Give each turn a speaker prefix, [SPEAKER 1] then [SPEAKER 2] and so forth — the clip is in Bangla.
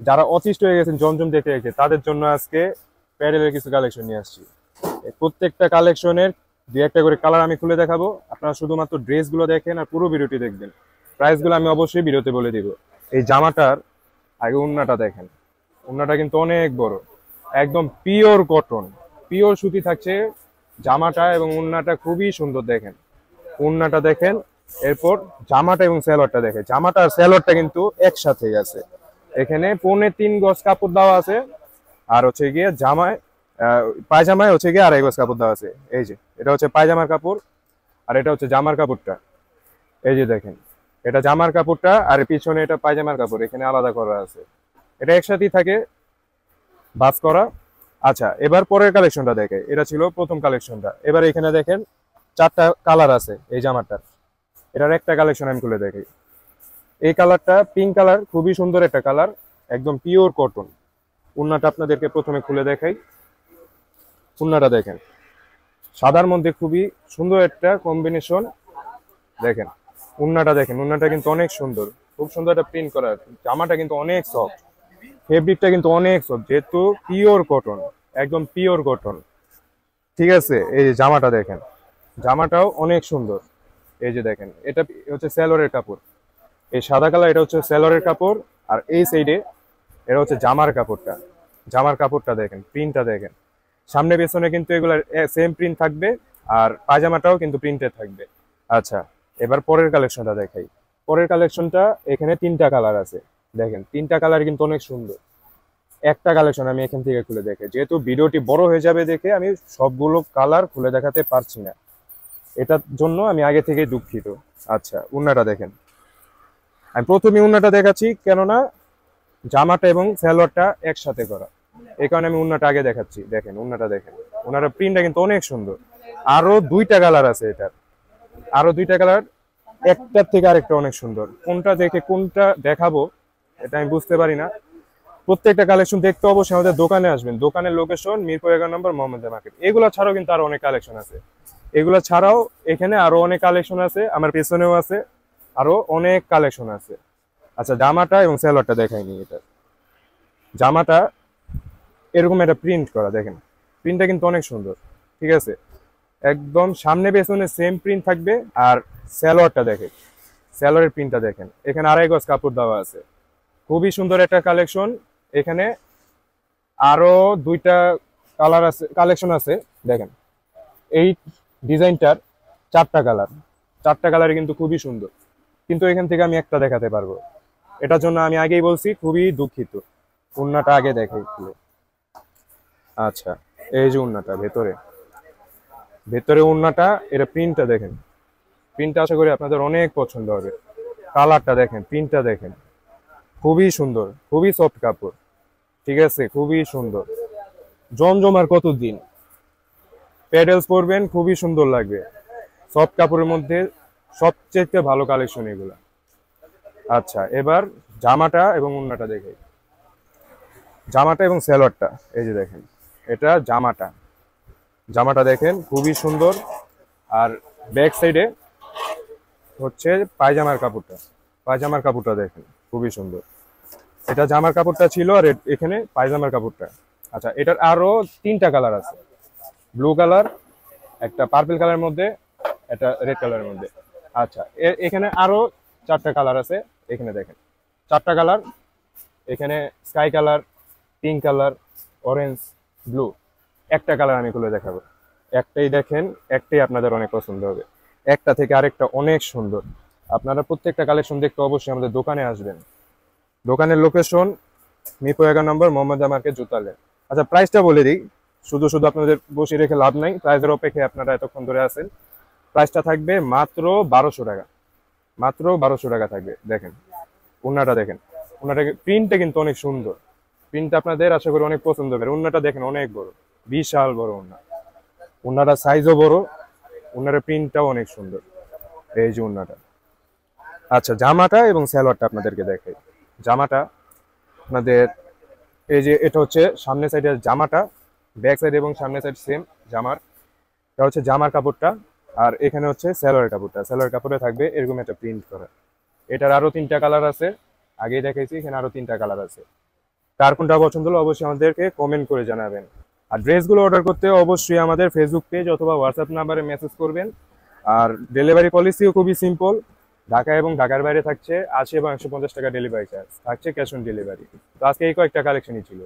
[SPEAKER 1] যারা অতিষ্ঠ হয়ে গেছেন জমজম দেখে রেখে তাদের জন্য আজকে প্যারেলের কিছু কালেকশন নিয়ে আসছি। এই প্রত্যেকটা কালেকশনের দুই একটা করে কালার আমি খুলে দেখাবো, আপনারা শুধুমাত্র ড্রেসগুলো দেখেন আর পুরো ভিডিওটি দেখবেন। প্রাইসগুলো আমি অবশ্যই ভিডিওতে বলে দিব। এই জামাটার আগে উন্নাটা দেখেন, উন্নাটা কিন্তু অনেক বড়, একদম পিওর কটন, পিওর সুতি থাকছে জামাটা এবং উন্নাটা খুবই সুন্দর। দেখেন উন্নাটা দেখেন, এরপর জামাটা এবং স্যালোয়ারটা দেখেন। জামাটা আর স্যালোয়ারটা কিন্তু একসাথেই আছে। এখানে 3.25 গজ কাপড় দেওয়া আছে, আর হচ্ছে গিয়ে জামায় পায়জামায় হচ্ছে গিয়ে 2.5 গজ কাপড় দেওয়া আছে। এই যে এটা হচ্ছে পায়জামার কাপড়, আর এটা হচ্ছে জামার কাপড়টা। এই যে দেখেন, এটা জামার কাপড়টা আর পিছনে এটা পায়জামার কাপড়, এখানে আলাদা করা আছে। এটা একসাথেই থাকে, বাস করা। আচ্ছা, এবার পরের কালেকশনটা দেখে, এটা ছিল প্রথম কালেকশনটা। এবার এখানে দেখেন 4টা কালার আছে এই জামাটার। এটার একটা কালেকশন আমি খুলে দেখি। এই কালারটা পিঙ্ক কালার, খুবই সুন্দর একটা কালার, একদম পিওর কটন। উন্নাটা আপনাদেরকে প্রথমে খুলে দেখাই। উন্নাটা দেখেন, সাদার মধ্যে খুবই সুন্দর একটা কম্বিনেশন। দেখেন উন্নাটা দেখেন, উন্নাটা কিন্তু অনেক সুন্দর, খুব সুন্দর একটা প্রিন্ট করা। জামাটা কিন্তু অনেক সফট, ফেব্রিকটা কিন্তু অনেক সফট, যেহেতু পিওর কটন, একদম পিওর কটন। ঠিক আছে, এই যে জামাটা দেখেন, জামাটাও অনেক সুন্দর। এই যে দেখেন, এটা হচ্ছে স্যালোয়ারের কাপড়, এই সাদা কালার এটা হচ্ছে স্যালোয়ারের কাপড়। আর এই সাইডে এটা হচ্ছে জামার কাপড়টা। জামার কাপড়টা দেখেন, প্রিন্টটা দেখেন, সামনে পেছনে কিন্তু এগুলা সেম প্রিন্ট থাকবে, আর পায়জামাটাও কিন্তু প্রিন্টেড থাকবে। আচ্ছা, এবার পরের কালেকশনটা দেখাই। পরের কালেকশনটা এখানে 3টা কালার আছে। দেখেন 3টা কালার কিন্তু অনেক সুন্দর। একটা কালেকশন আমি এখান থেকে খুলে দেখে, যেহেতু ভিডিওটি বড় হয়ে যাবে দেখে আমি সবগুলো কালার খুলে দেখাতে পারছি না, এটার জন্য আমি আগে থেকে দুঃখিত। আচ্ছা, উন্নাটা দেখেন, আমি প্রথমে উন্নাটা দেখাচ্ছি কেননা জামাটা এবং সালোয়ারটা একসাথে করা, এই কারণে আমি উন্নাটা আগে দেখাচ্ছি। দেখেন উন্নাটা দেখেন, উন্নাটা প্রিন্টটা কিন্তু অনেক সুন্দর। আরো 2টা কালার আছে এটার, আরো 2টা কালার, একটার থেকে আরেকটা অনেক সুন্দর। কোনটা দেখে কোনটা দেখাবো এটা আমি বুঝতে পারি না। প্রত্যেকটা কালেকশন দেখতে অবশ্যই আমাদের দোকানে আসবেন। দোকানের লোকেশন মিরপুর 11 নম্বর মোহাম্মদ মার্কেট। এগুলো ছাড়াও কিন্তু আরো অনেক কালেকশন আছে, এগুলো ছাড়াও এখানে আরো অনেক কালেকশন আছে, আমার পেছনেও আছে আরো অনেক কালেকশন আছে। আচ্ছা, জামাটা এবং সালোয়ারটা দেখাইনি। এটা জামাটা এরকম একটা প্রিন্ট করা, দেখেন প্রিন্টটা কিন্তু অনেক সুন্দর। ঠিক আছে, একদম সামনে পেছনে সেম প্রিন্ট থাকবে। আর সালোয়ারটা দেখেন, সালোয়ারের প্রিন্টটা দেখেন, এখানে 2.5 গজ কাপড় দেওয়া আছে, খুবই সুন্দর একটা কালেকশন। এখানে আরো 2টা কালার আছে, কালেকশন আছে। দেখেন এই ডিজাইনটার 4টা কালার, 4টা কালার কিন্তু খুবই সুন্দর, কিন্তু এখান থেকে আমি একটা দেখাতে পারবো। এটার জন্য আমি আগেই বলছি খুবই দুঃখিত। উন্নাটা আগে দেখাই খুলে। আচ্ছা, এই যে উন্নাটা ভেতরে, ভেতরে উন্নাটা, এটা প্রিন্টটা দেখেন, প্রিন্টটা আশা করি আপনাদের অনেক পছন্দ হবে। কালারটা দেখেন, প্রিন্টটা দেখেন, খুবই সুন্দর, খুবই সফট কাপড়। ঠিক আছে, খুবই সুন্দর। জমজমার কতদিন প্যাডেলস পরবেন, খুবই সুন্দর লাগবে। সফট কাপড়ের মধ্যে সবচেয়ে ভালো কালেকশন এগুলা। আচ্ছা, এবার জামাটা এবং উন্নাটা দেখাই। জামাটা এবং সালোয়ারটা এই যে দেখেন, এটা জামাটা, জামাটা দেখেন খুবই সুন্দর। আর ব্যাক সাইডে হচ্ছে পায়জামার কাপড়টা, পায়জামার কাপড়টা দেখেন খুবই সুন্দর। এটা জামার কাপড়টা ছিল, আর এখানে পায়জামার কাপড়টা। আচ্ছা, এটার আরো 3টা কালার আছে, ব্লু কালার, একটা পার্পল কালারের মধ্যে, একটা রেড কালারের মধ্যে। আচ্ছা, এখানে আরো 4টা কালার আছে। এখানে দেখেন 4টা কালার, এখানে sky colour, pink colour, orange, blue. একটা কালার আমি খুলে দেখাবো, একটাই দেখেন, একটাই আপনাদের অনেক পছন্দ হবে, একটা থেকে আরেকটা অনেক সুন্দর। আপনারা প্রত্যেকটা কালেকশন দেখতে অবশ্যই আমাদের দোকানে আসবেন। দোকানের লোকেশন মিরপুর 11 নম্বর মোহাম্মদ মার্কেট, জুতালে। আচ্ছা, প্রাইসটা বলে দিই, শুধু শুধু আপনাদের বসে রেখে লাভ নাই, প্রাইসের অপেক্ষায় আপনারা এতক্ষণ ধরে আছেন। প্রাইসটা থাকবে মাত্র 1200 টাকা, মাত্র 1200 টাকা থাকবে। দেখেন উন্নাটা দেখেন, উন্নাটা প্রিন্টটা কিন্তু অনেক সুন্দর, প্রিন্টটা আপনাদের আশা করি অনেক পছন্দ হবে। উন্নাটা দেখেন অনেক বড়, বিশাল বড় উন্না, উন্নাটা সাইজও বড়, উন্নার প্রিন্টটাও অনেক সুন্দর। এই যে উন্নাটা। আচ্ছা, জামাটা এবং সালোয়ারটা আপনাদেরকে দেখাই। জামাটা আপনাদের এই যে, এটা হচ্ছে সামনের সাইডের জামাটা, ব্যাক সাইড এবং সামনের সাইড সেম জামার। এটা হচ্ছে জামার কাপড়টা, আর এখানে হচ্ছে সালোয়ারের কাপড়টা। সালোয়ার কাপড়ে থাকবে এরকম একটা প্রিন্ট করা। এটার আরো 3টা কালার আছে, আগেই দেখাইছি, এখানে আরো 3টা কালার আছে। কার কোনটা পছন্দ হলো অবশ্যই আমাদেরকে কমেন্ট করে জানাবেন। আর ড্রেসগুলো অর্ডার করতে অবশ্যই আমাদের ফেসবুক পেজ অথবা হোয়াটসঅ্যাপ নাম্বারে মেসেজ করবেন। আর ডেলিভারি পলিসিও খুবই সিম্পল, ঢাকা এবং ঢাকার বাইরে থাকছে 80 এবং 150 টাকা ডেলিভারি চার্জ, থাকছে ক্যাশ অন ডেলিভারি। তো আজকে এই কয়েকটা কালেকশনই ছিল।